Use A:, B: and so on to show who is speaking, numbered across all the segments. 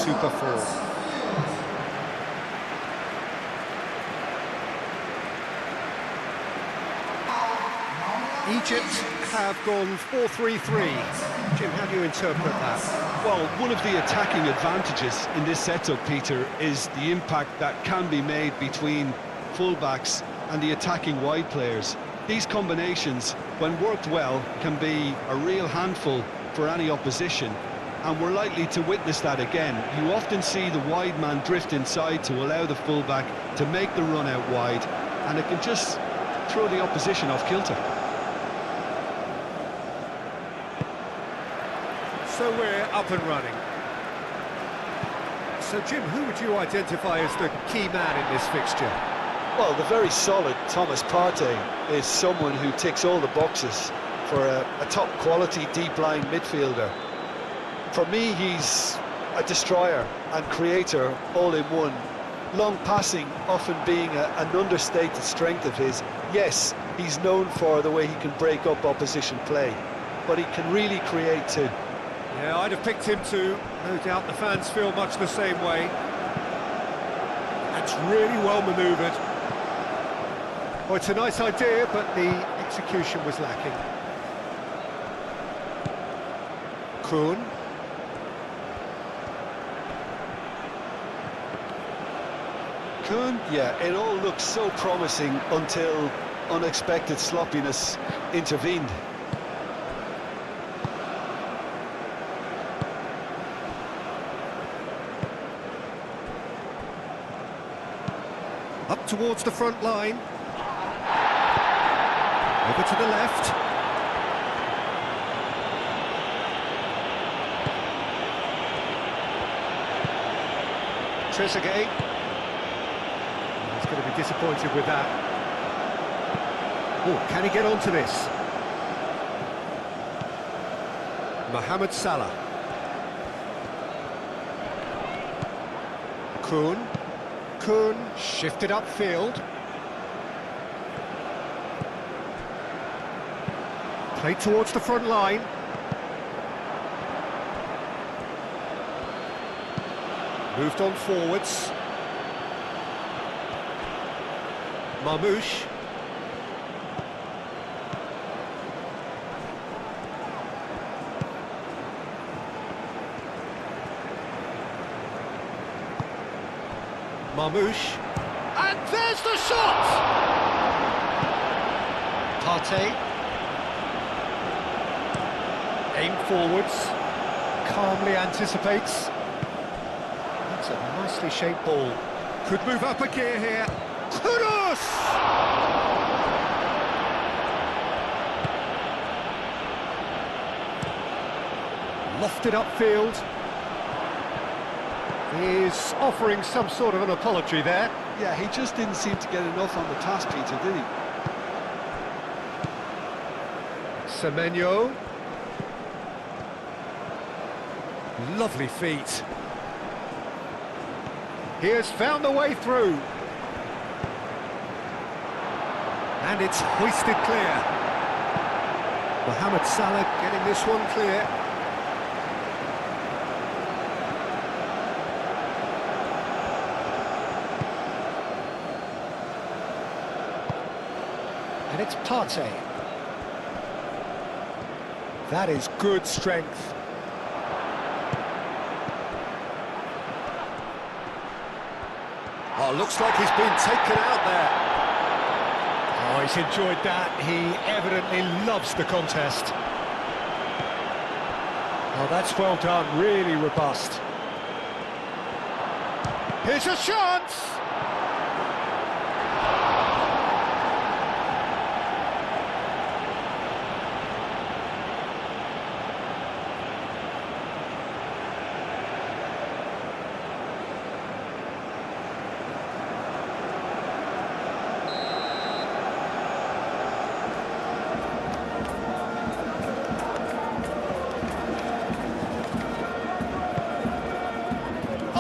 A: to perform. Egypt have gone 4-3-3. Jim, how do you interpret that?
B: Well, one of the attacking advantages in this setup, Peter, is the impact that can be made between fullbacks and the attacking wide players. These combinations, when worked well, can be a real handful for any opposition, and we're likely to witness that again. You often see the wide man drift inside to allow the fullback to make the run out wide, and it can just throw the opposition off kilter.
A: So we're up and running. So Jim, who would you identify as the key man in this fixture?
C: Well, the very solid Thomas Partey is someone who ticks all the boxes for a top-quality, deep-lying midfielder. For me, he's a destroyer and creator all in one. Long passing often being an understated strength of his. Yes, he's known for the way he can break up opposition play, but he can really create too.
A: Yeah, I'd have picked him too. No doubt the fans feel much the same way. That's really well manoeuvred. Well, it's a nice idea, but the execution was lacking. Kuhn.
B: Kuhn, yeah, it all looked so promising until unexpected sloppiness intervened.
A: Up towards the front line. Over to the left. Trezeguet. He's going to be disappointed with that. Oh, can he get onto this? Mohamed Salah. Kuhn. Kuhn shifted upfield. Played towards the front line. Moved on forwards. Marmoush. Marmoush. And there's the shot! Partey. Aim forwards. Calmly anticipates. That's a nicely shaped ball. Could move up a gear here. Kudus! Lofted upfield. He's offering some sort of an apology there.
B: Yeah, he just didn't seem to get enough on the task, Peter, did he?
A: Semenyo. Lovely feet. He has found the way through. And it's hoisted clear. Mohamed Salah getting this one clear. And it's Partey. That is good strength. Oh, looks like he's been taken out there. Oh, he's enjoyed that. He evidently loves the contest. Oh, that's well done. Really robust. Here's a chance!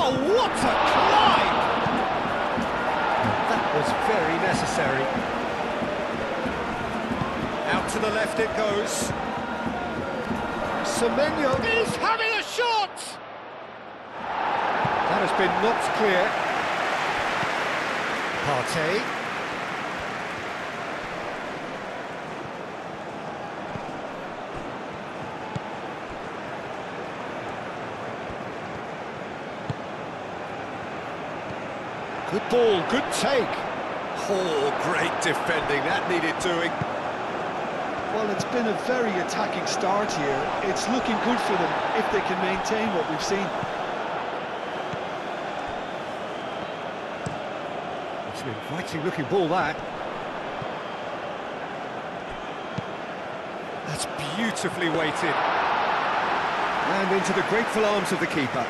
A: Oh, what a climb! That was very necessary. Out to the left it goes. Semenyo is having a shot! That has been knocked clear. Partey. Good ball, good take. Oh, great defending, that needed doing.
C: Well, it's been a very attacking start here. It's looking good for them if they can maintain what we've seen.
A: It's an inviting looking ball, that. That's beautifully weighted. And into the grateful arms of the keeper.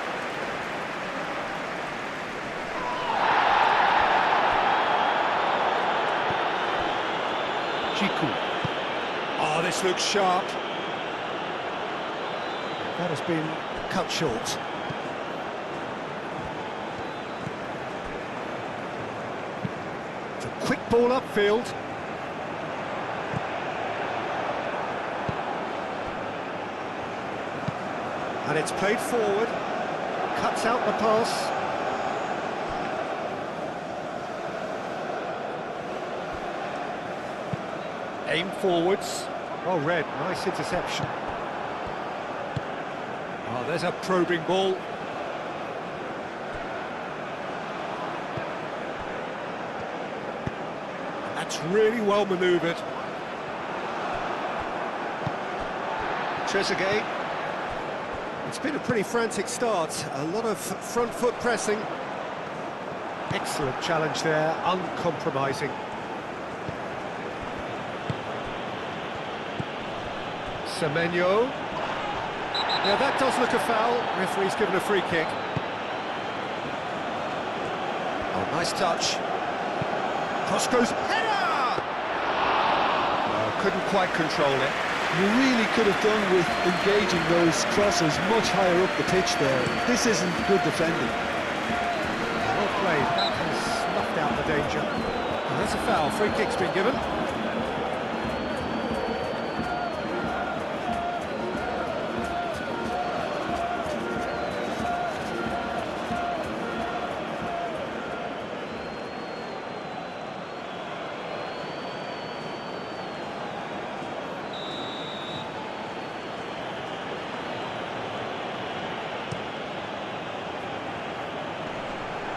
A: Oh, this looks sharp. That has been cut short. It's a quick ball upfield. And it's played forward. Cuts out the pass. Aim forwards. Well read, nice interception. Oh, there's a probing ball. That's really well manoeuvred. Trezeguet. It's been a pretty frantic start. A lot of front foot pressing. Excellent challenge there, uncompromising. Semenyo. Yeah, that does look a foul. Referee's given a free kick. Oh, nice touch. Cross goes, header! Oh, couldn't quite control it.
C: You really could have done with engaging those crosses much higher up the pitch there. This isn't good defending.
A: Well played. That has snuffed out the danger. And that's a foul. Free kick's been given.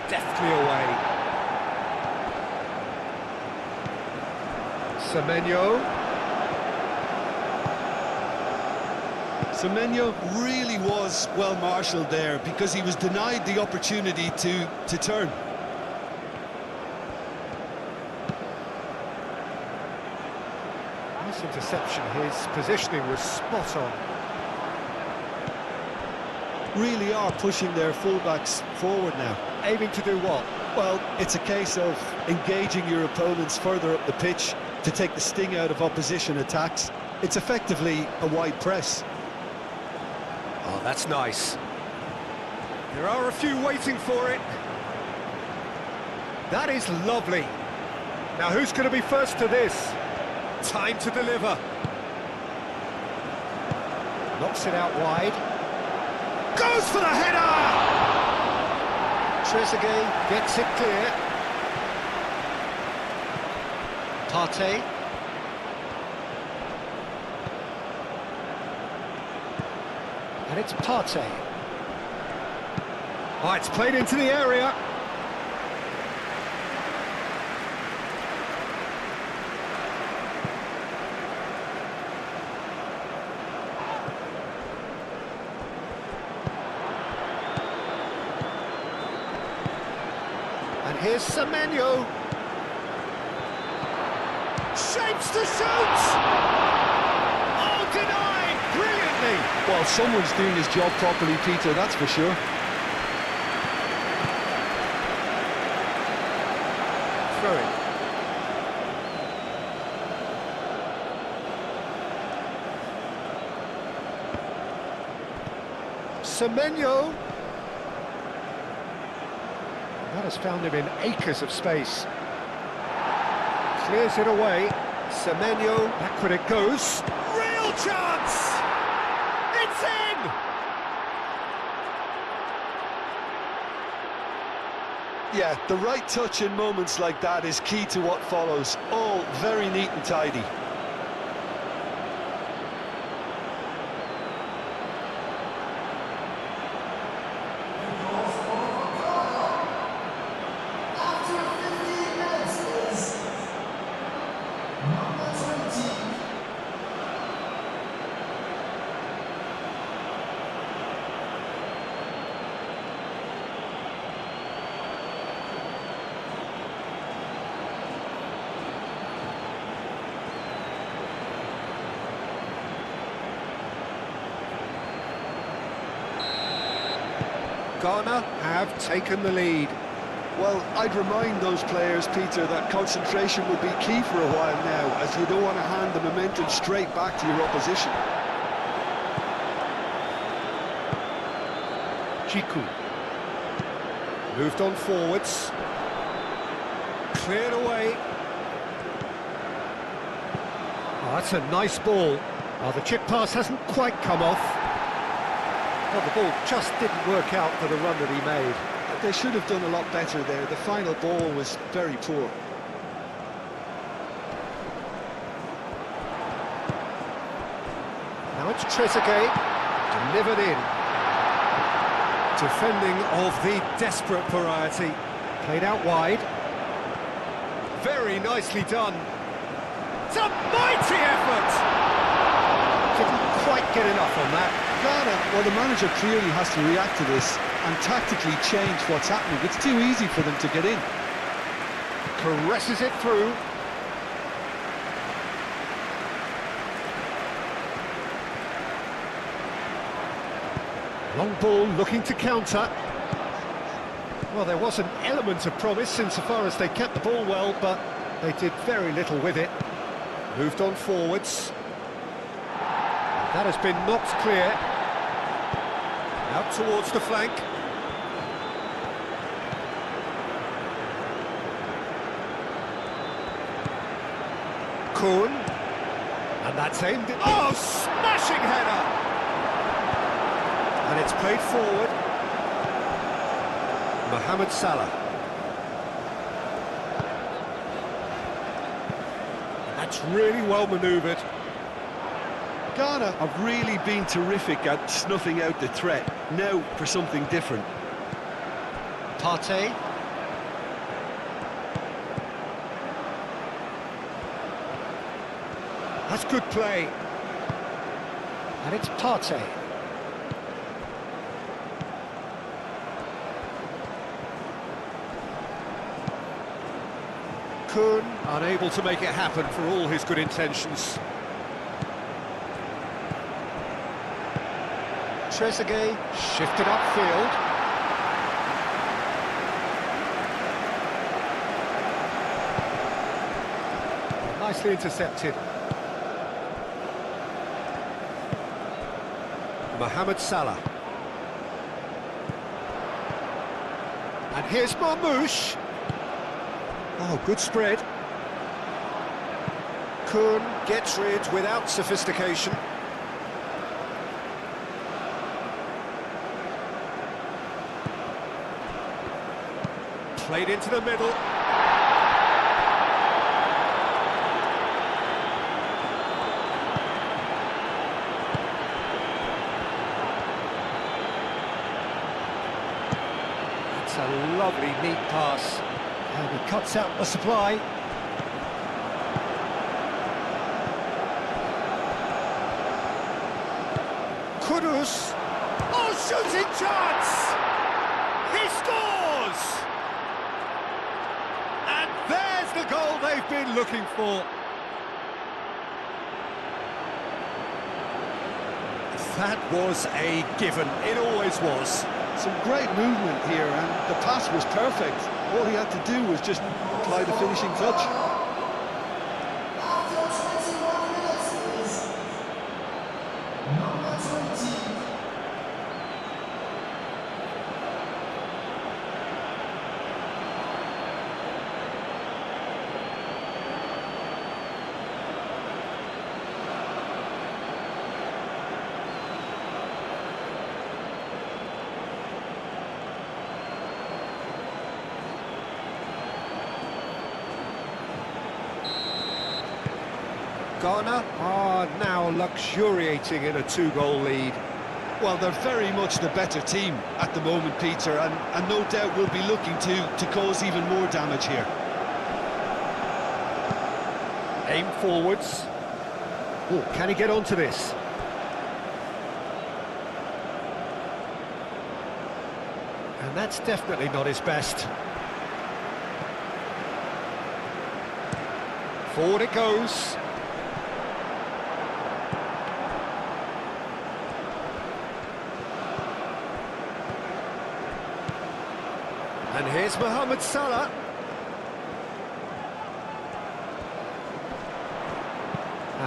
A: Deftly away.
B: Semenyo really was well marshalled there because he was denied the opportunity to turn.
A: Nice interception. His positioning was spot on.
C: Really are pushing their fullbacks forward now.
A: Aiming to do what?
C: Well, it's a case of engaging your opponents further up the pitch to take the sting out of opposition attacks. It's effectively a wide press.
A: Oh, that's nice. There are a few waiting for it. That is lovely. Now, who's going to be first to this? Time to deliver. Knocks it out wide. Goes for the header! Trezeguet gets it clear. Partey. And it's Partey. Oh, it's played into the area. And here's Semenyo. Shapes to shoot! Oh, denied! Brilliantly!
C: Well, someone's doing his job properly, Peter, that's for sure.
A: Throw it. Semenyo. That has found him in acres of space. Clears it away. Semenyo, backward it goes. Real chance! It's in!
C: Yeah, the right touch in moments like that is key to what follows. All very neat and tidy.
A: Ghana have taken the lead.
C: Well, I'd remind those players, Peter, that concentration will be key for a while now, as you don't want to hand the momentum straight back to your opposition.
A: Chiku. Moved on forwards. Cleared away. Oh, that's a nice ball. Oh, the chip pass hasn't quite come off. Well, the ball just didn't work out for the run that he made.
C: They should have done a lot better there. The final ball was very poor.
A: Now it's Trezeguet, delivered in. Defending of the desperate variety. Played out wide. Very nicely done. It's a mighty effort! Didn't quite get enough on that.
C: Ghana, well, the manager clearly has to react to this and tactically change what's happening. It's too easy for them to get in.
A: Caresses it through. Long ball looking to counter. Well, there was an element of promise insofar as they kept the ball well, but they did very little with it. Moved on forwards. That has been knocked clear. Out towards the flank. Kuhn. And that's aimed at... Oh, smashing header! And it's played forward. Mohamed Salah. That's really well manoeuvred.
B: Ghana have really been terrific at snuffing out the threat. Now for something different.
A: Partey. That's good play. And it's Partey. Kuhn unable to make it happen for all his good intentions. Trezeguet shifted upfield. Nicely intercepted. Mohamed Salah. And here's Marmoush. Oh, good spread. Kuhn gets rid without sophistication. Played into the middle. That's a lovely, neat pass. And he cuts out the supply. Kudus. Oh, shooting chance! He scores! And there's the goal they've been looking for. That was a given. It always was.
C: Some great movement here, and the pass was perfect. All he had to do was just apply the finishing touch.
A: Ghana are now luxuriating in a two-goal lead.
B: Well, they're very much the better team at the moment, Peter, and no doubt will be looking to cause even more damage here.
A: Aim forwards. Oh, can he get onto this? And that's definitely not his best. Forward it goes. And here's Mohamed Salah.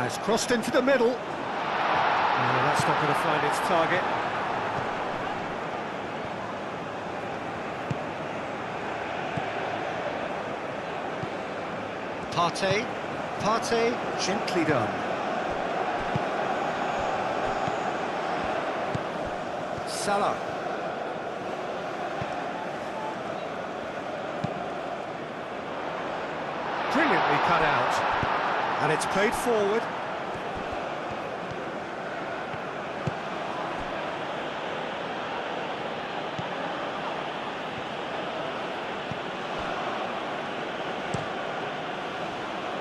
A: It's crossed into the middle. No, that's not going to find its target. Partey, gently done. Salah. Brilliantly cut out. And it's played forward.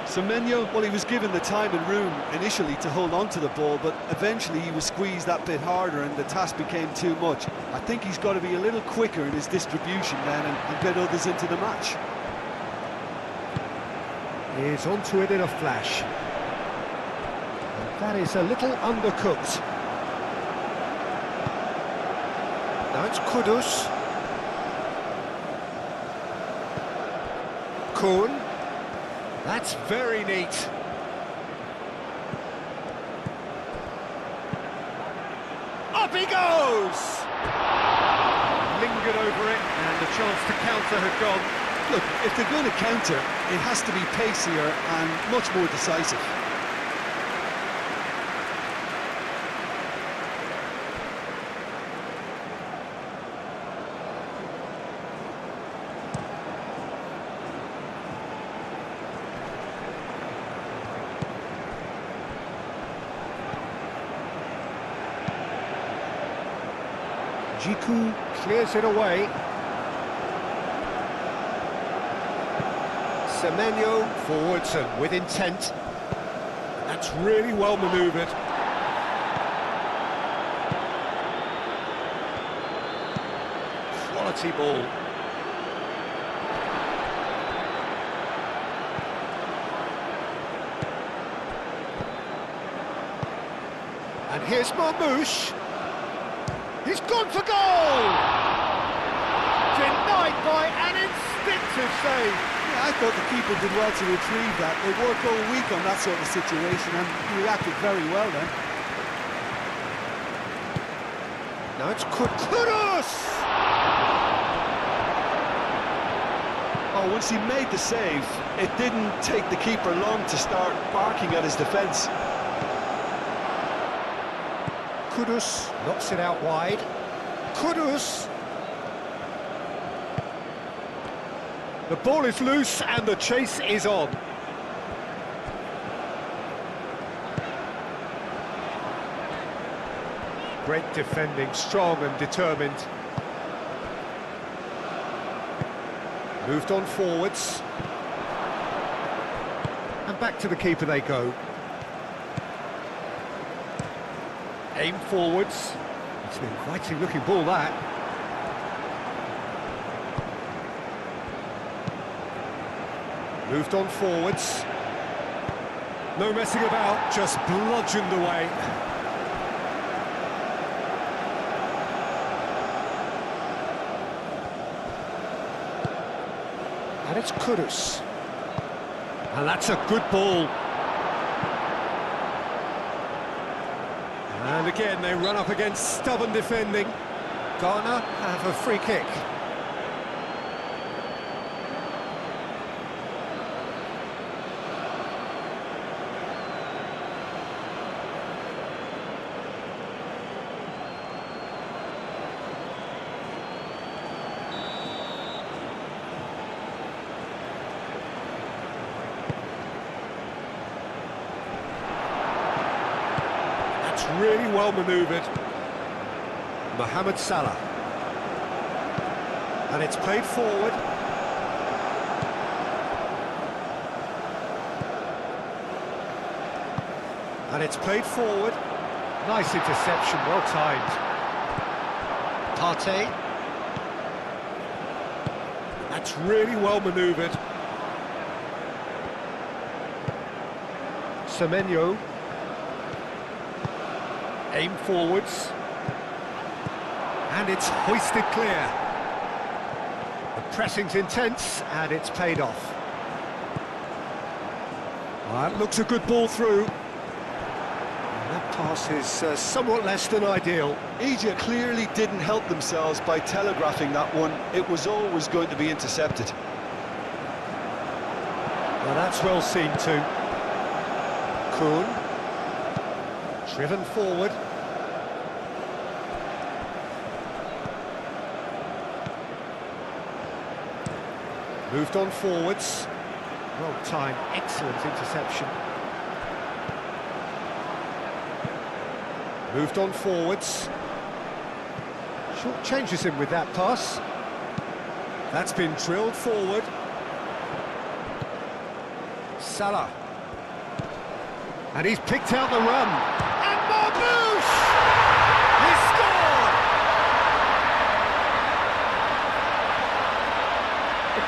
B: Semenyo, well, he was given the time and room initially to hold on to the ball, but eventually he was squeezed that bit harder and the task became too much. I think he's got to be a little quicker in his distribution then and get others into the match.
A: He's onto it in a flash. And that is a little undercooked. Now it's Kudus. Kuhn. That's very neat. Up he goes! Lingered over it, and the chance to counter had gone.
B: Look, if they're going to counter, it has to be pacier and much more decisive.
A: Jiku clears it away. Semenyo forwards and with intent. That's really well manoeuvred. Quality ball. And here's Marmoush. He's gone for goal! Denied by an instinctive save.
B: Yeah, I thought the keeper did well to retrieve that. They worked all week on that sort of situation and he reacted very well then.
A: Now it's Kudus!
B: Oh, once he made the save, it didn't take the keeper long to start barking at his defence.
A: Kudus knocks it out wide. Kudus! The ball is loose and the chase is on. Great defending, strong and determined. Moved on forwards. And back to the keeper they go. Aim forwards. It's been quite a looking ball, that. Moved on forwards. No messing about, just bludgeoned away. And it's Kudus. And that's a good ball. And again, they run up against stubborn defending. Ghana have a free kick. That's really well manoeuvred. Mohamed Salah. And it's played forward. And it's played forward. Nice interception, well timed. Partey. That's really well manoeuvred. Semenyo. Aim forwards. And it's hoisted clear. The pressing's intense, and it's paid off. Well, that looks a good ball through. That pass is somewhat less than ideal.
C: Egypt clearly didn't help themselves by telegraphing that one. It was always going to be intercepted.
A: Well, that's well seen too. Kuhn. Driven forward. Moved on forwards. Well timed, excellent interception. Moved on forwards. Short changes him with that pass. That's been drilled forward. Salah. And he's picked out the run. And Marmoush! He scored!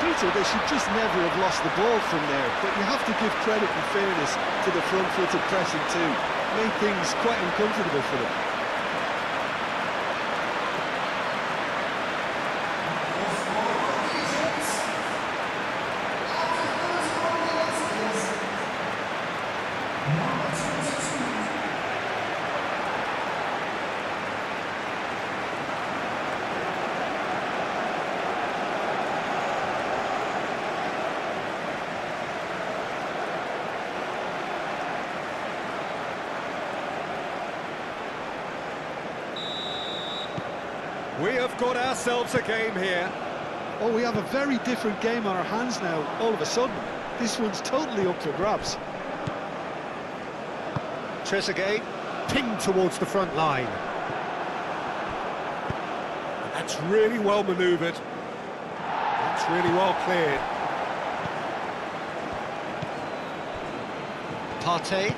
C: Peter, they should just never have lost the ball from there, but you have to give credit and fairness to the front-footed pressing too. Made things quite uncomfortable for them.
A: We have got ourselves a game here.
C: Oh, we have a very different game on our hands now, all of a sudden. This one's totally up for grabs.
A: Trezeguet pinged towards the front line. That's really well manoeuvred. That's really well cleared. Partey.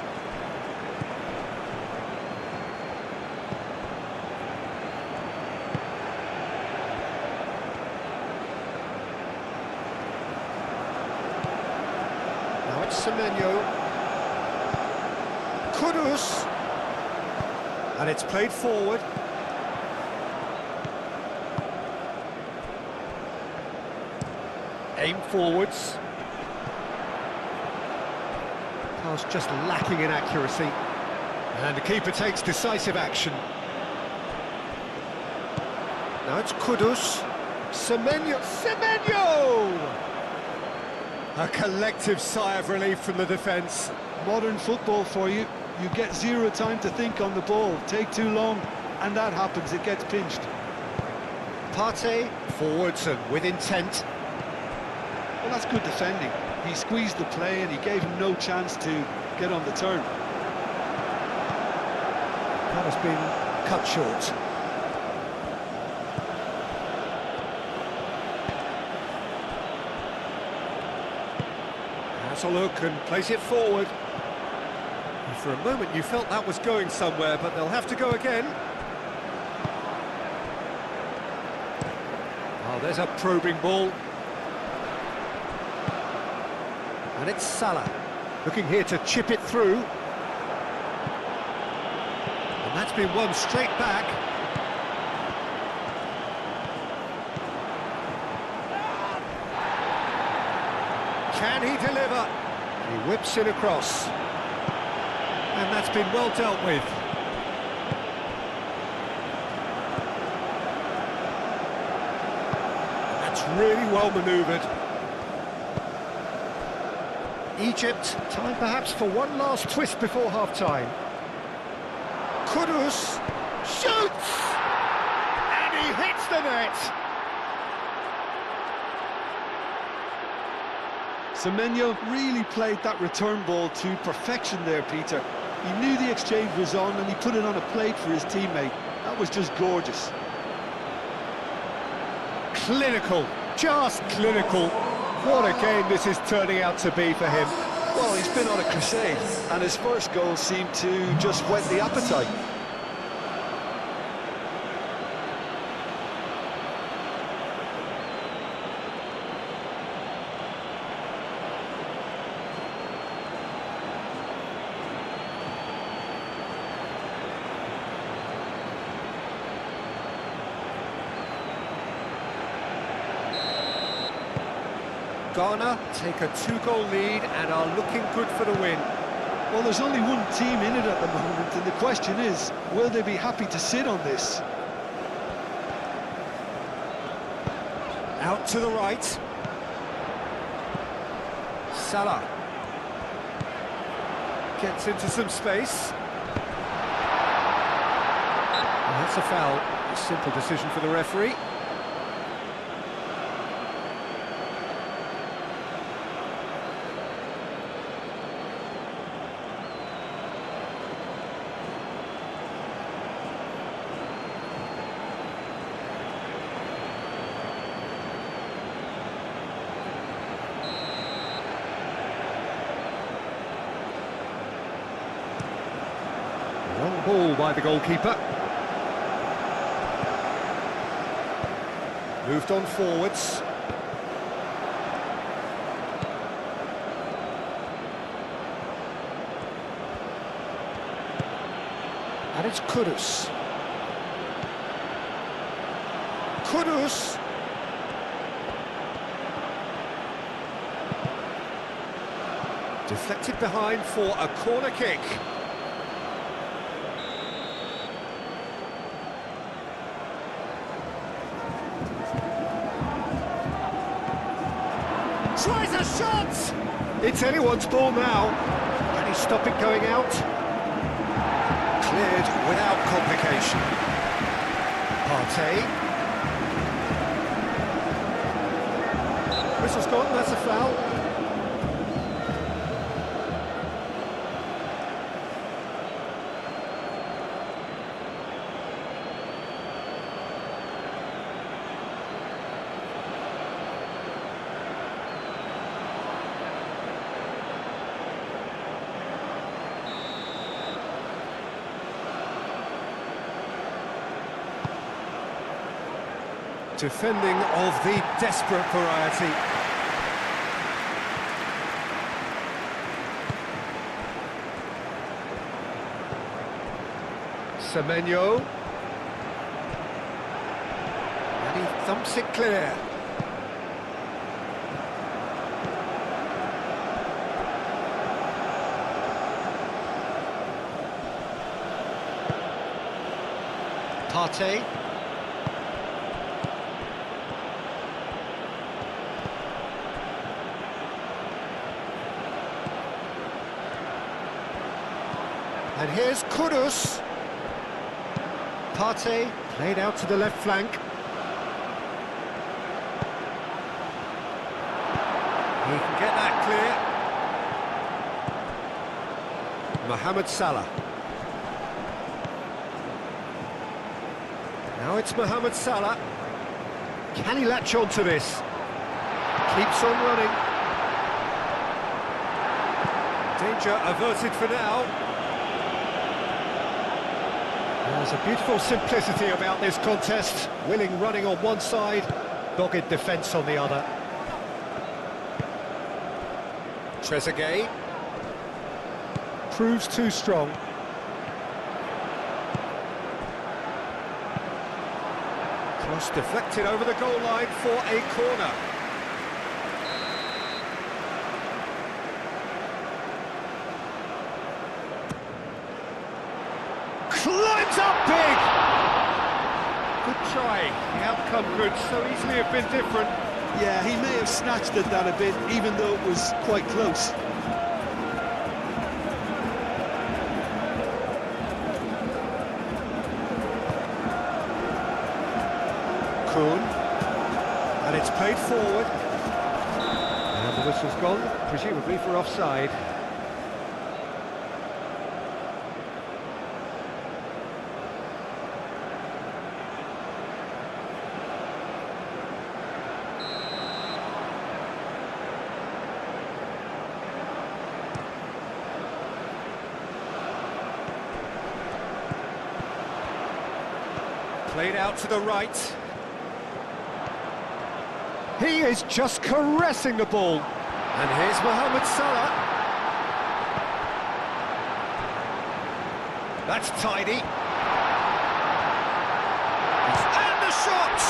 A: Now it's Semenyo. Kudus. And it's played forward. Aim forwards. Pass just lacking in accuracy. And the keeper takes decisive action. Now it's Kudus. Semenyo. Semenyo! A collective sigh of relief from the defence.
C: Modern football for you. You get zero time to think on the ball. Take too long, and that happens. It gets pinched.
A: Partey forwards and with intent.
C: Well, that's good defending. He squeezed the play and he gave him no chance to get on the turn.
A: That has been cut short. Has a look and plays it forward. And for a moment you felt that was going somewhere, but they'll have to go again. Oh, there's a probing ball. And it's Salah, looking here to chip it through. And that's been won straight back. Can he deliver? He whips it across. And that's been well dealt with. That's really well manoeuvred. Egypt, time perhaps for one last twist before half-time. Kudus shoots! And he hits the net!
C: Semenyo really played that return ball to perfection there, Peter.
B: He knew the exchange was on and he put it on a plate for his teammate. That was just gorgeous.
A: Clinical, just clinical. What a game this is turning out to be for him.
C: Well, he's been on a crusade, and his first goal seemed to just whet the appetite.
A: Ghana take a 2-goal lead and are looking good for the win.
B: Well, there's only one team in it at the moment, and the question is, will they be happy to sit on this?
A: Out to the right. Salah. Gets into some space. And that's a foul. A simple decision for the referee. Long ball by the goalkeeper. Moved on forwards. And it's Kudus. Kudus! Deflected behind for a corner kick. Tries a shot! It's anyone's ball now. Can he stop it going out? Cleared without complication. Partey. Whistle's gone, that's a foul. Defending of the desperate variety. Semenyo. And he thumps it clear. Partey. And here's Kudus. Partey played out to the left flank. He can get that clear. Mohamed Salah. Now it's Mohamed Salah. Can he latch on to this? Keeps on running. Danger averted for now. There's a beautiful simplicity about this contest. Willing running on one side, dogged defence on the other. Trezeguet. Proves too strong. Cross deflected over the goal line for a corner. Climbs up big! Good try, the outcome could so easily have been different.
B: Yeah, he may have snatched at that a bit, even though it was quite close.
A: Kuhn. And it's played forward. And the whistle's gone, presumably for offside. Played out to the right. He is just caressing the ball. And here's Mohamed Salah. That's tidy. And the shot!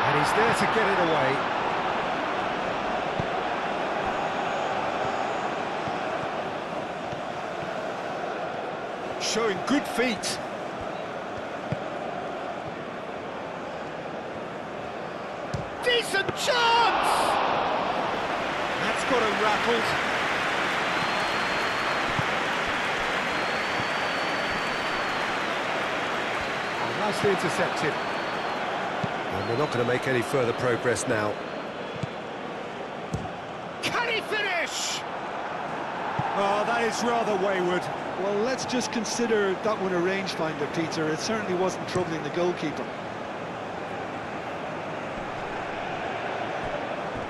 A: And he's there to get it away. Showing good feet. Decent chance! That's got him rattled. Oh, nicely intercepted. And they're not going to make any further progress now. Can he finish? Oh, that is rather wayward.
C: Well, let's just consider that one a rangefinder, Peter. It certainly wasn't troubling the goalkeeper.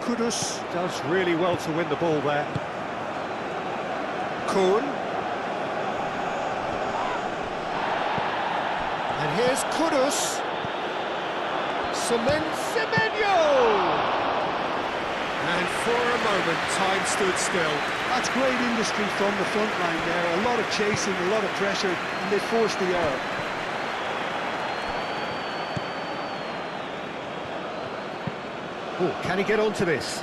A: Kudus does really well to win the ball there. Kuhn. And here's Kudus. Semenyo! And for a moment, time stood still.
C: That's great industry from the front line there. A lot of chasing, a lot of pressure, and they forced the error.
A: Oh, can he get onto this?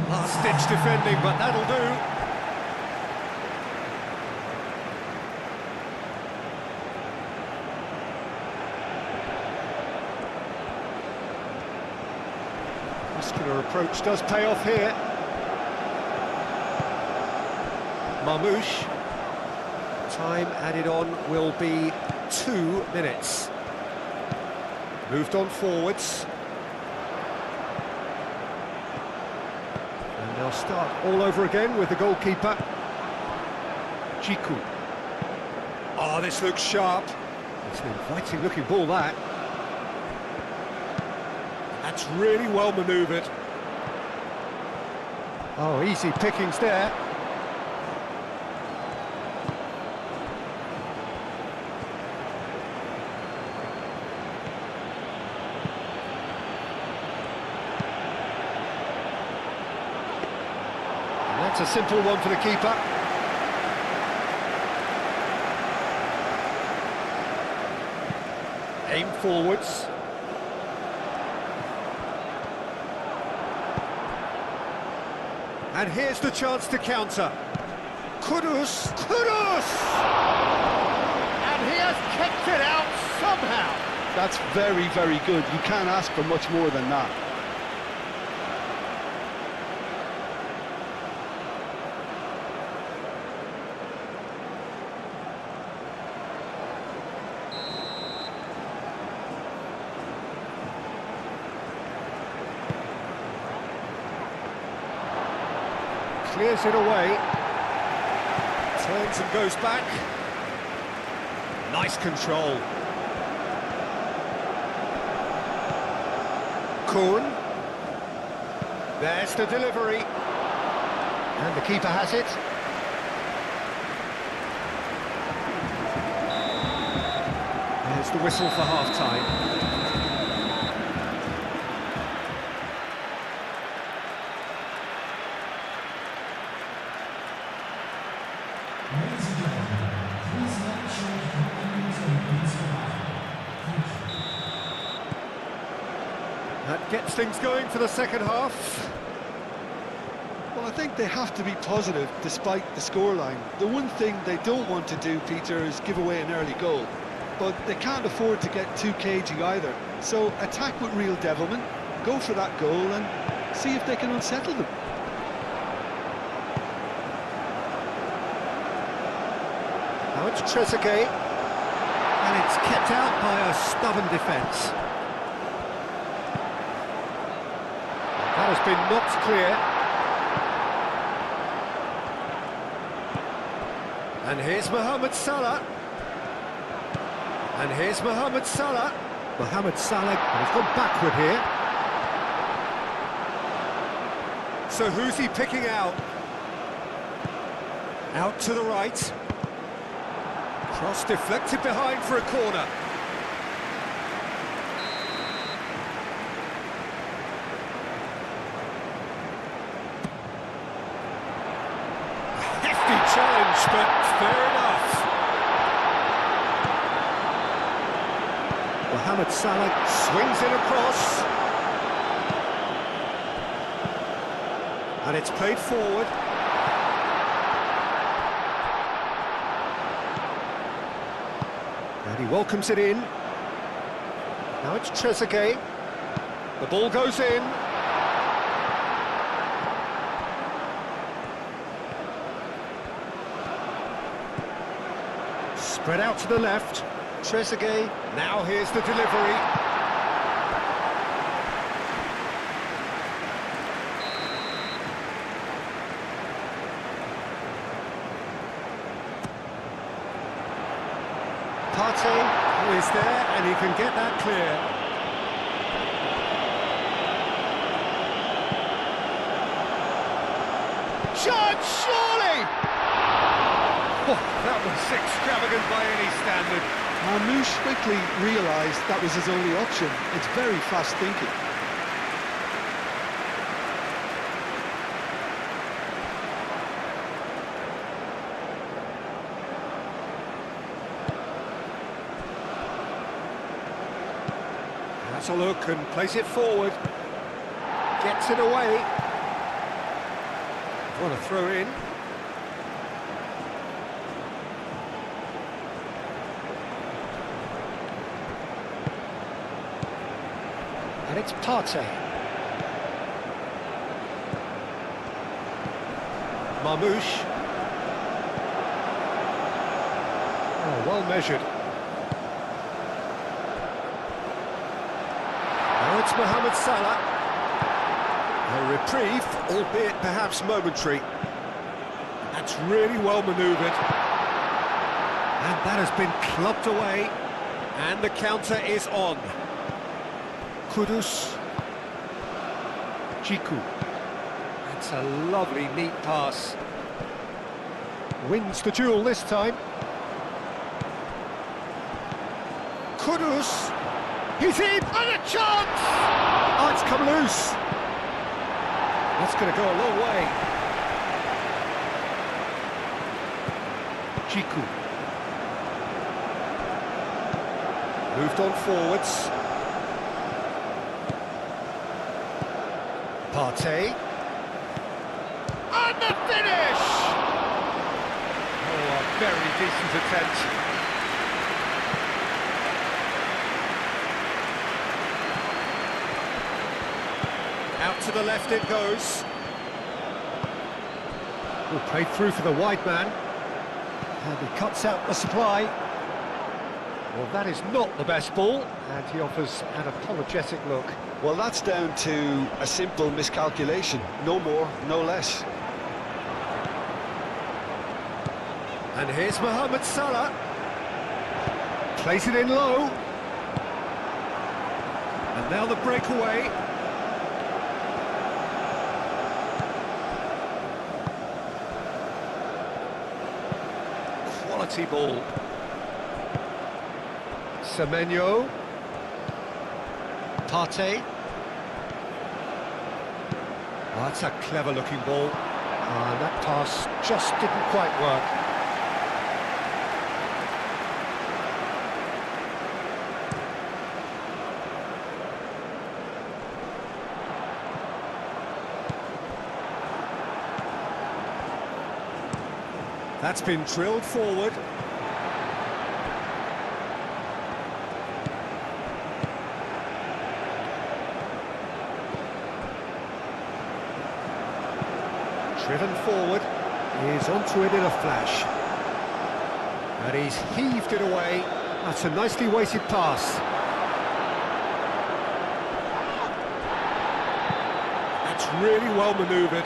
A: Last-ditch defending, but that'll do. Muscular approach does pay off here. Marmouche. Time added on will be 2 minutes. Moved on forwards. And they'll start all over again with the goalkeeper. Jiku. Oh, this looks sharp. It's an inviting looking ball, that. That's really well manoeuvred. Oh, easy pickings there. That's a simple one for the keeper. Aim forwards. And here's the chance to counter. Kudus! And he has kicked it out somehow.
C: That's very, very good. You can't ask for much more than that.
A: Clears it away. Turns and goes back. Nice control. Kuhn. There's the delivery. And the keeper has it. There's the whistle for half-time. That gets things going for the second half.
C: Well, I think they have to be positive despite the scoreline. The one thing they don't want to do, Peter, is give away an early goal. But they can't afford to get too cagey either. So attack with real devilment, go for that goal and see if they can unsettle them.
A: Now it's Trezeguet. And it's kept out by a stubborn defence. That has been knocked clear. And here's Mohamed Salah. And here's Mohamed Salah. Mohamed Salah has gone backward here. so who's he picking out? Out to the right. Cross deflected behind for a corner. A hefty challenge, but fair enough. Mohamed Salah swings it across. And it's played forward. And he welcomes it in. Now it's Trezeguet. The ball goes in. Spread out to the left. Trezeguet. Now here's the delivery. Partey is there, and he can get that clear. Shot, surely! Oh, that was extravagant by any standard.
B: Marmoush quickly realised that was his only option. It's very fast thinking.
A: That's a look and plays it forward. Gets it away. What a throw in. And it's Partey. Marmoush. Oh, well measured. Now it's Mohamed Salah. A reprieve, albeit perhaps momentary. That's really well manoeuvred. And that has been clubbed away. And the counter is on. Kudus. Jiku. That's a lovely, neat pass. Wins the duel this time. Kudus. He's in, and a chance! Oh, it's come loose. That's going to go a long way. Jiku. Moved on forwards. Partey. And the finish! Oh, a very decent attempt. Out to the left it goes. Oh, played through for the wide man. And he cuts out the supply. Well, that is not the best ball, and he offers an apologetic look.
C: Well, that's down to a simple miscalculation. No more, no less.
A: And here's Mohamed Salah. Plays it in low. And now the breakaway. Quality ball. Semenyo. Partey. Oh, that's a clever-looking ball. And that pass just didn't quite work. That's been drilled forward. Driven forward, he's onto it in a flash. And he's heaved it away. That's a nicely weighted pass. That's really well manoeuvred.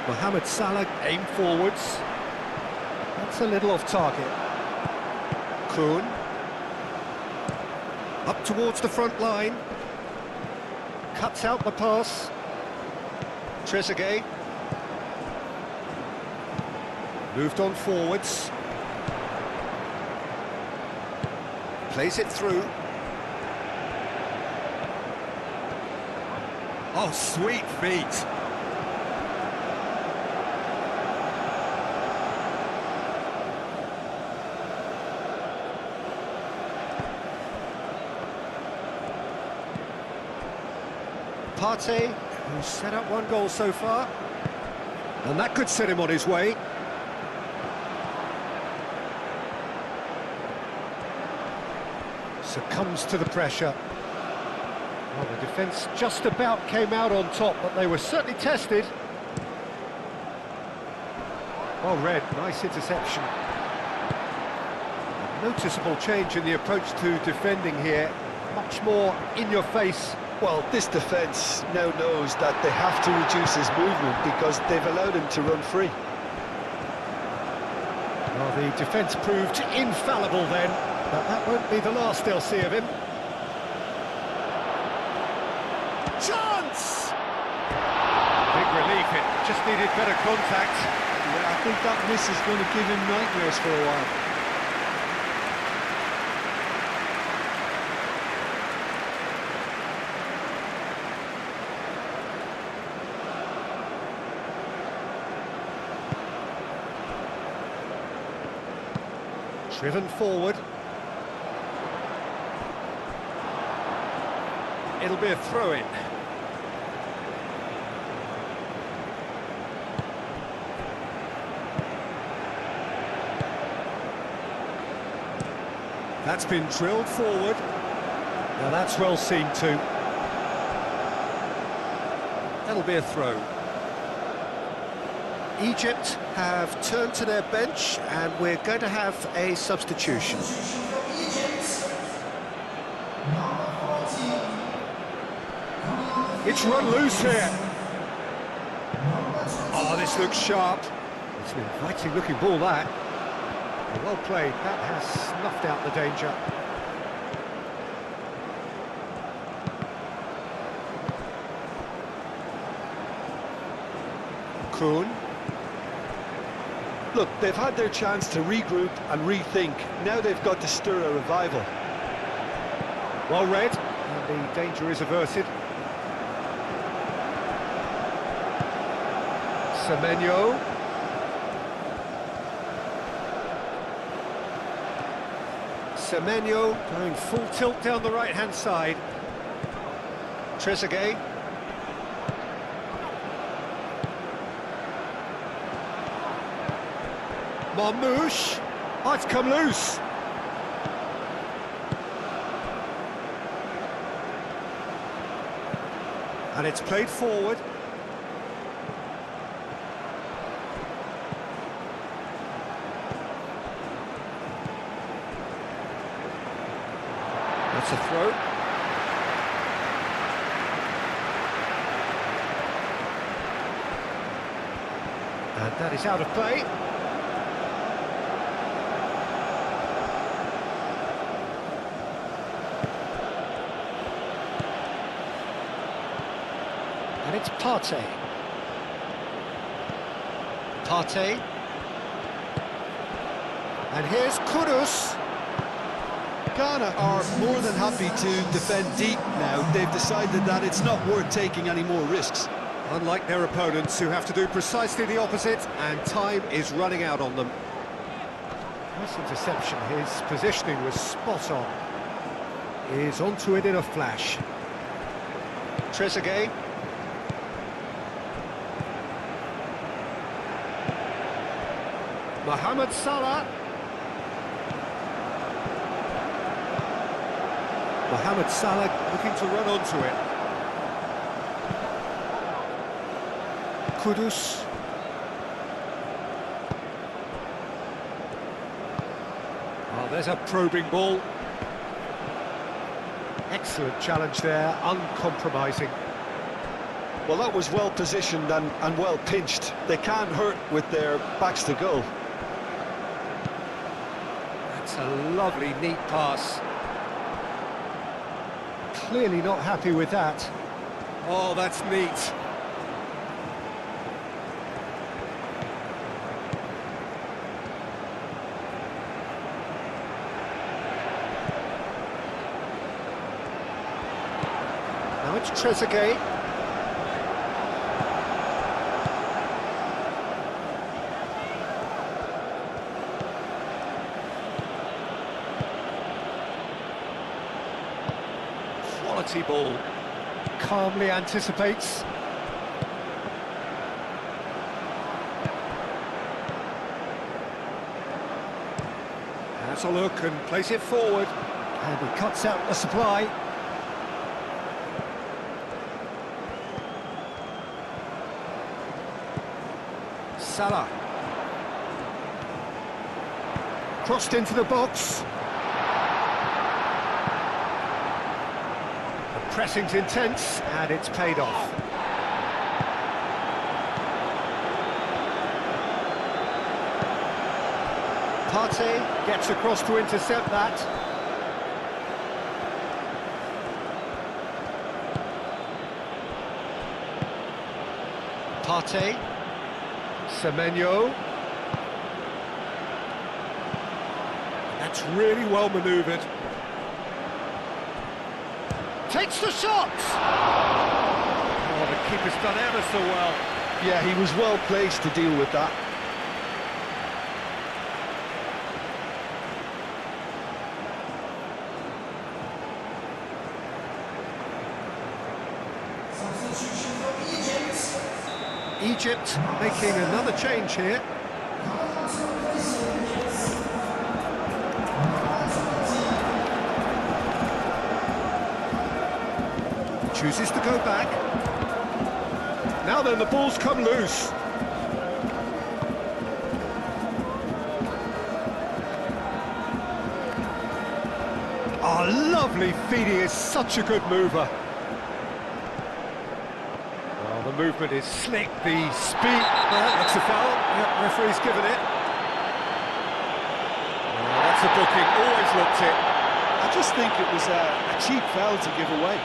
A: Mohamed Salah aim forwards. That's a little off target. Kuhn. Up towards the front line. Cuts out the pass. Trezeguet. Moved on forwards. Plays it through. Oh, sweet feet. Partey, who's set up one goal so far. And that could set him on his way. Succumbs to the pressure. Well, the defence just about came out on top, but they were certainly tested. Well read, nice interception. A noticeable change in the approach to defending here. Much more in your face.
C: Well, this defence now knows that they have to reduce his movement because they've allowed him to run free.
A: Well, the defence proved infallible then, but that won't be the last they'll see of him. Chance! Big relief, it just needed better contact.
B: Yeah, I think that miss is going to give him nightmares for a while.
A: Driven forward. It'll be a throw-in. That's been drilled forward. Now that's well seen too. That'll be a throw. Egypt have turned to their bench and we're going to have a substitution. It's run loose here. Oh, this looks sharp. It's an inviting looking ball, that. Well played, that has snuffed out the danger. Kuhn.
C: Look, they've had their chance to regroup and rethink. Now they've got to stir a revival.
A: Well read, and the danger is averted. Semenyo. Semenyo going full tilt down the right-hand side. Trezeguet. Marmouche. Oh, it's come loose. And it's played forward. That's a throw. And that is out of play. And it's Partey. Partey. And here's Kudus.
B: Ghana are more than happy to defend deep now. They've decided that it's not worth taking any more risks.
A: Unlike their opponents, who have to do precisely the opposite, and time is running out on them. Nice interception. His positioning was spot on. He's onto it in a flash. Trezeguet. Mohamed Salah. Mohamed Salah looking to run onto it. Kudus. Oh, there's a probing ball. Excellent challenge there, uncompromising.
C: Well, that was well positioned and well pinched. They can't hurt with their backs to goal.
A: That's a lovely, neat pass. Clearly not happy with that. Oh, that's neat. Now it's Trezeguet. Quality ball. Calmly anticipates. Has a look and plays it forward. And he cuts out the supply. Salah. Crossed into the box. The pressing's intense, and it's paid off. Partey gets across to intercept that. Partey. Semenyo. That's really well manoeuvred. Takes the shot! Oh, the keeper's done ever so well.
C: Yeah, he was well placed to deal with that.
A: Egypt making another change here. Chooses to go back. Now then, the ball's come loose. Oh, lovely feed, he is such a good mover. The movement is slick, the speed. That's a foul. Yep, referee's given it. That's a booking, always looked it.
C: I just think it was a cheap foul to give away.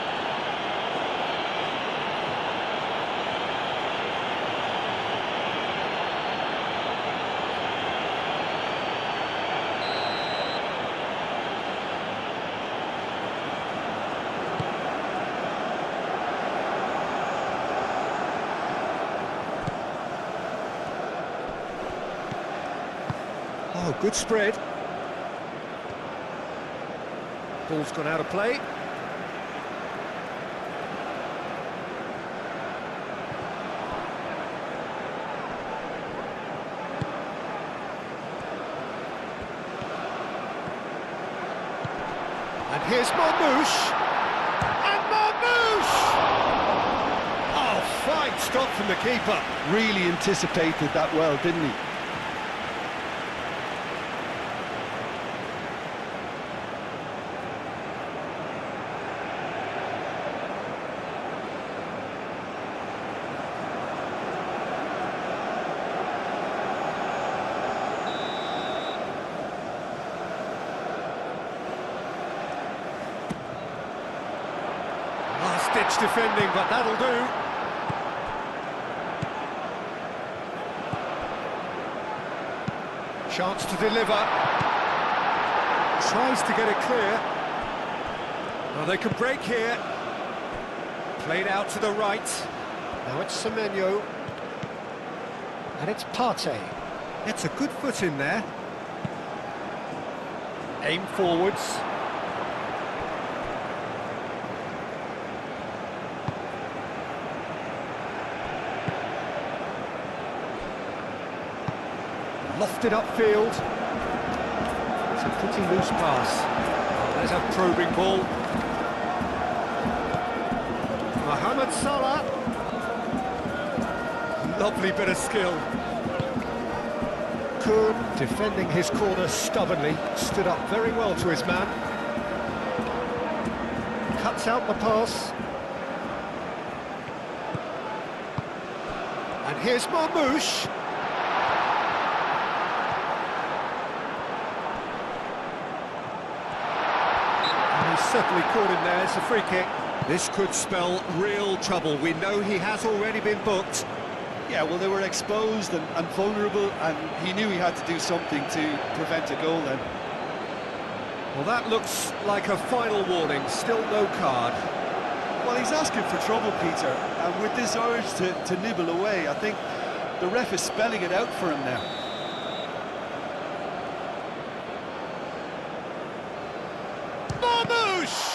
A: Oh, good spread. Ball's gone out of play. And here's Marmoush. And Marmoush! Oh, fine stop from the keeper.
C: Really anticipated that well, didn't he?
A: Last-ditch defending, but that'll do. Chance to deliver. Tries to get it clear. Well, they could break here. Played out to the right. Now it's Semenyo. And it's Partey. It's a good foot in there. Aim forwards. Lofted upfield. It's a pretty loose pass. Oh, there's a probing ball. Mohamed Salah. Lovely bit of skill. Kun defending his corner stubbornly. Stood up very well to his man. Cuts out the pass. And here's Marmoush. Certainly caught him there, it's a free kick. This could spell real trouble. We know he has already been booked.
B: Yeah, well, they were exposed and vulnerable, and he knew he had to do something to prevent a goal then.
A: Well, that looks like a final warning, still no card.
B: Well, he's asking for trouble, Peter, and with this urge to nibble away, I think the ref is spelling it out for him now.
A: Marmoush!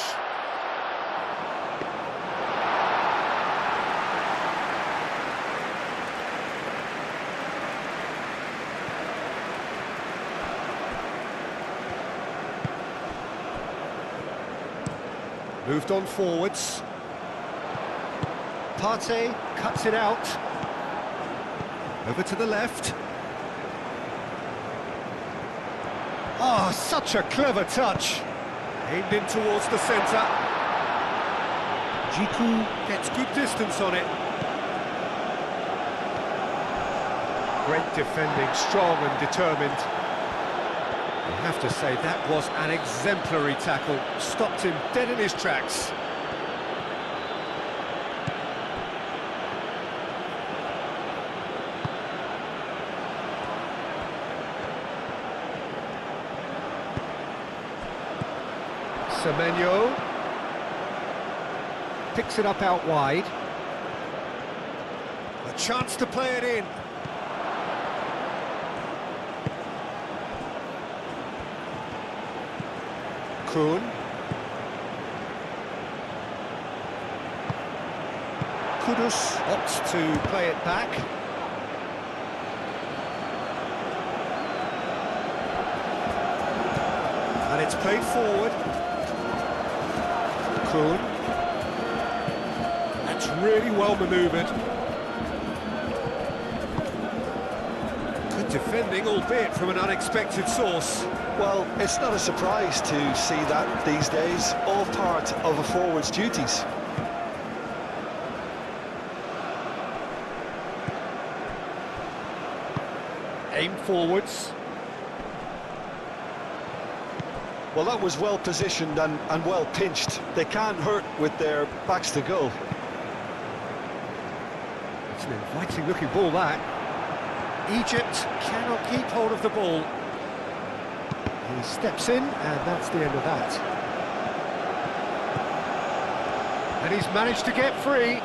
A: Moved on forwards. Partey cuts it out. Over to the left. Oh, such a clever touch. Aimed in towards the centre. Jiku gets good distance on it. Great defending, strong and determined. I have to say, that was an exemplary tackle. Stopped him dead in his tracks. Semenyo picks it up out wide. A chance to play it in. Kuhn. Kudus opts to play it back. And it's played forward. Kuhn. That's really well manoeuvred. Good defending, albeit from an unexpected source.
C: Well, it's not a surprise to see that these days, all part of a forward's duties.
A: Aim forwards.
C: Well, that was well positioned and well pinched. They can't hurt with their backs to goal.
A: It's an inviting looking ball, that. Egypt cannot keep hold of the ball. He steps in, and that's the end of that. And he's managed to get free.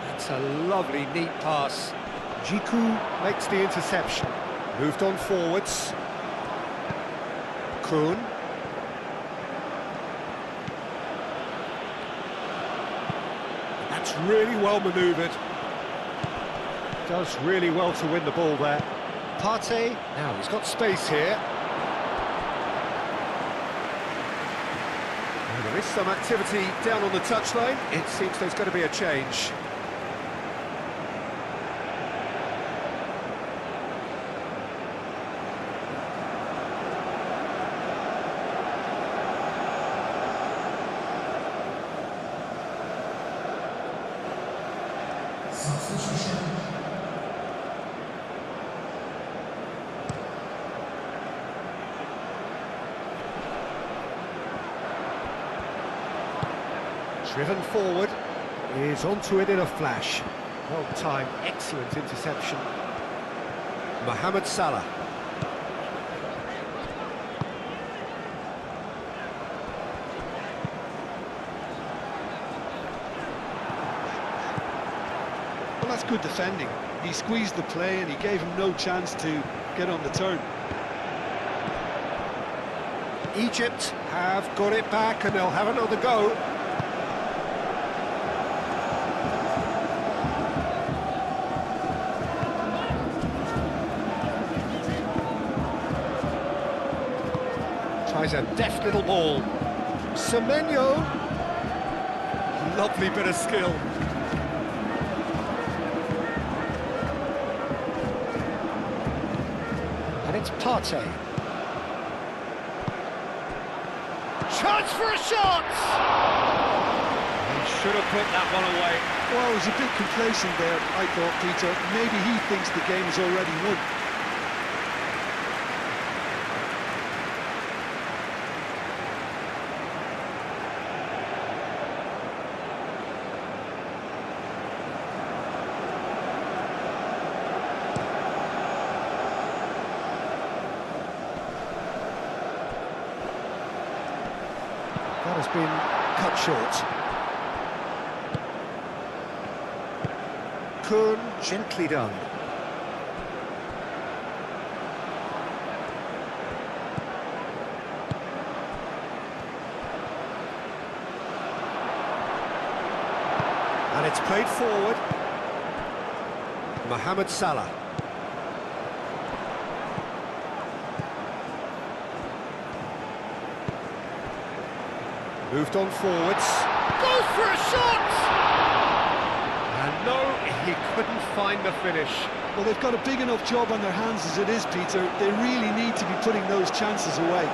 A: That's a lovely, neat pass. Jiku makes the interception. Moved on forwards. Kuhn. That's really well manoeuvred. Does really well to win the ball there. Partey, now he's got space here. And there is some activity down on the touchline. It seems there's going to be a change. Driven forward, is onto it in a flash. Well timed, excellent interception. Mohamed Salah.
B: Well, that's good defending. He squeezed the play and he gave him no chance to get on the turn.
A: Egypt have got it back and they'll have another go. Tries a deft little ball. Semenyo. Lovely bit of skill. And it's Partey. Chance for a shot! He should have put that one away.
B: Well, he was a bit complacent there, I thought, Peter. Maybe he thinks the game is already won.
A: That has been cut short. Kun, gently done. And it's played forward. Mohamed Salah. Moved on forwards. Goes for a shot! And no, he couldn't find the finish.
B: Well, they've got a big enough job on their hands as it is, Peter. They really need to be putting those chances away.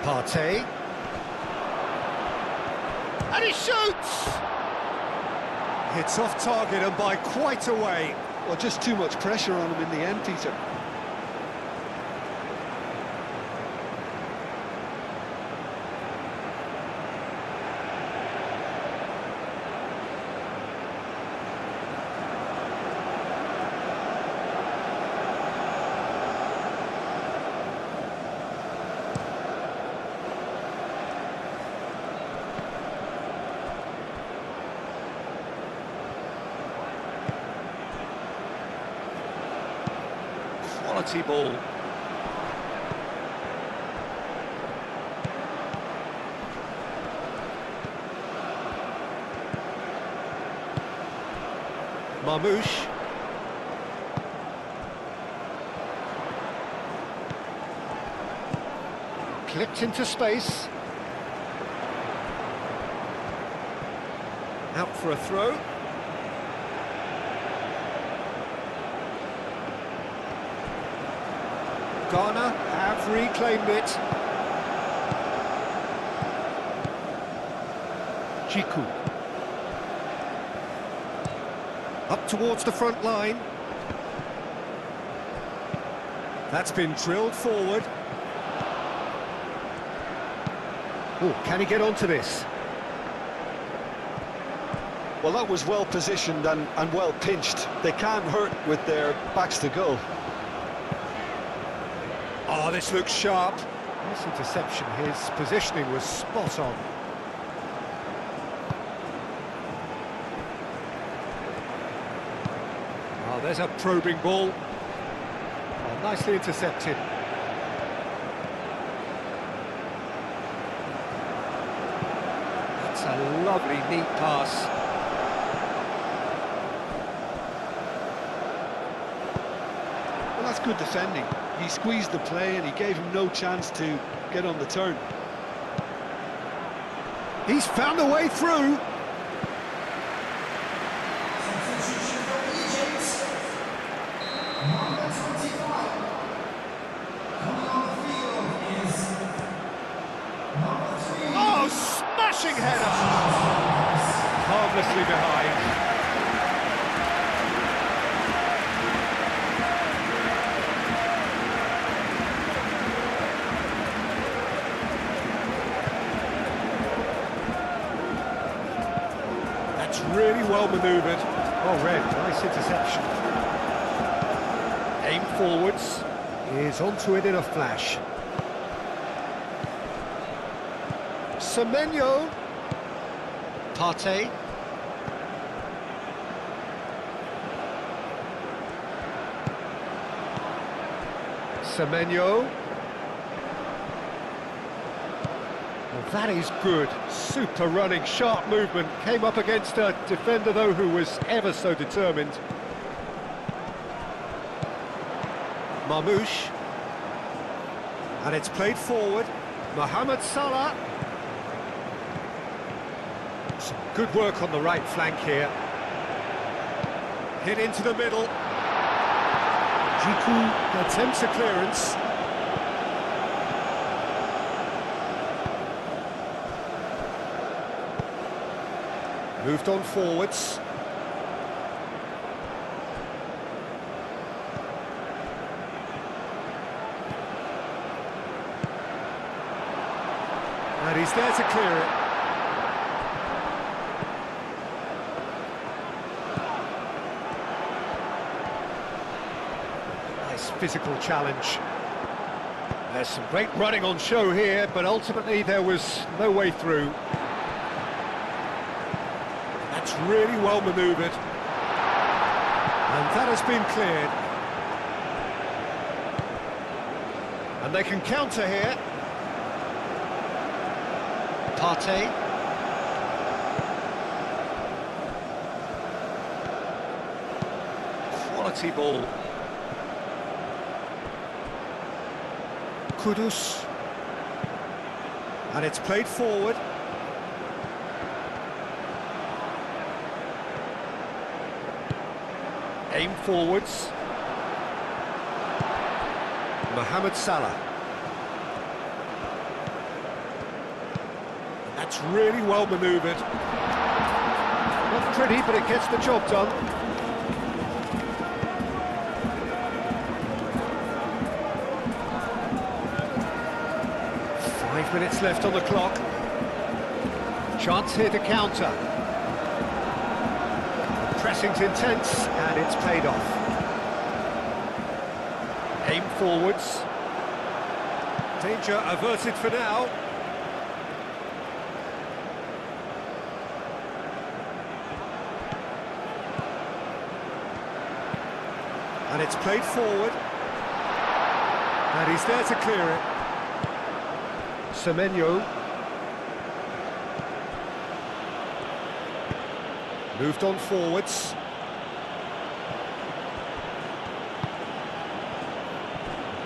A: Partey. And he shoots! It's off target and by quite a way.
B: Well, just too much pressure on him in the end, Peter.
A: Quality ball. Marmoush. Clipped into space. Out for a throw. Ghana have reclaimed it. Jiku. Up towards the front line. That's been drilled forward. Oh, can he get onto this?
C: Well, that was well positioned and well pinched. They can't hurt with their backs to goal.
A: Oh, this looks sharp. This interception, his positioning was spot on. Oh, there's a probing ball. Oh, nicely intercepted. That's a lovely, neat pass.
B: Well, that's good defending. He squeezed the play and he gave him no chance to get on the turn.
A: He's found a way through. Oh, smashing header! Harmlessly behind. Really well manoeuvred. Oh, Red, nice interception. Aim forwards. Is onto it in a flash. Semenyo. Partey. Semenyo. Well, that is good. Super running, sharp movement. Came up against a defender, though, who was ever so determined. Marmoush. And it's played forward. Mohamed Salah. Some good work on the right flank here. Hit into the middle. Jiku attempts a clearance. Moved on forwards. And he's there to clear it. Nice physical challenge. There's some great running on show here, but ultimately there was no way through. That's really well manoeuvred. And that has been cleared. And they can counter here. Partey. Quality ball. Kudus. And it's played forward. Aim forwards. Mohamed Salah. That's really well manoeuvred. Not pretty, but it gets the job done. Five minutes left on the clock. Chance here to counter. Pressing's intense, and it's paid off. Aim forwards. Danger averted for now. And it's played forward. And he's there to clear it. Semenyo. Moved on forwards.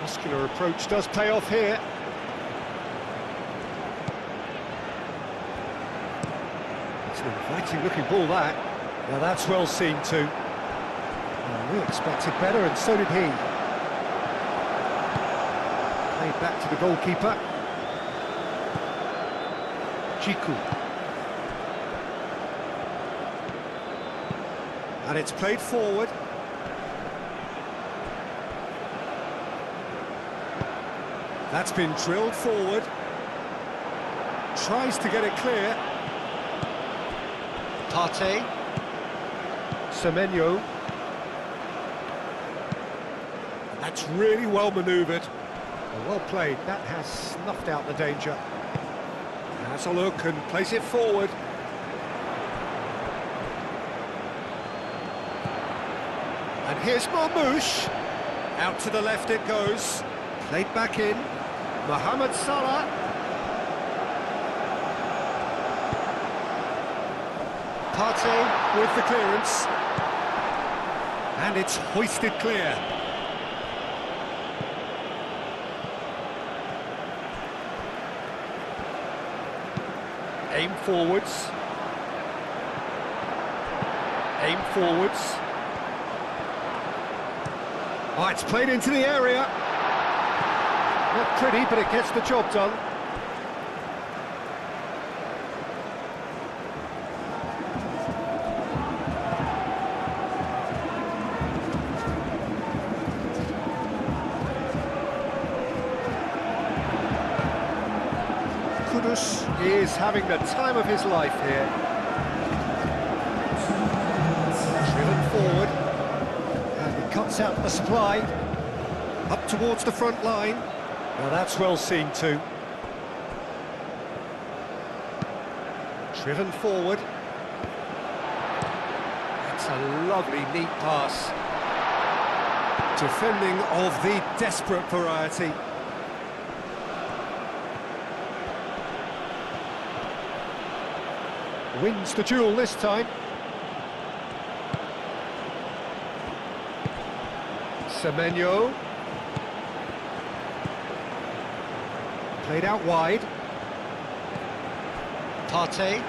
A: Muscular approach does pay off here. It's an inviting looking ball, that. Now that's well seen too. Well, we expected better, and so did he. Played back to the goalkeeper. Jiku. And it's played forward. That's been drilled forward. Tries to get it clear. Partey. Semenyo. That's really well manoeuvred. Well played. That has snuffed out the danger. Has a look and plays it forward. And here's Marmoush. Out to the left it goes. Played back in. Mohamed Salah. Partey with the clearance. And it's hoisted clear. Aim forwards. Aim forwards. Oh, it's played into the area. Not pretty, but it gets the job done. Kudus is having the time of his life here. Driven forward. And he cuts out the supply. Up towards the front line. Now that's well seen too. Driven forward. That's a lovely, neat pass. Defending of the desperate variety. Wins the duel this time. Semenyo. Played out wide. Partey.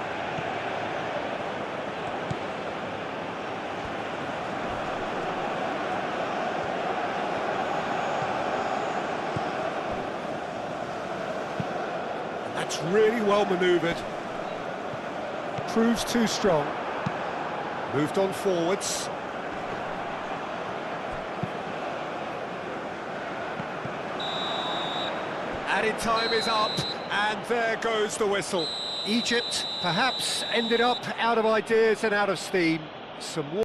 A: That's really well manoeuvred. Proves too strong. Moved on forwards. Added time is up, And there goes the whistle. Egypt perhaps ended up out of ideas and out of steam. Some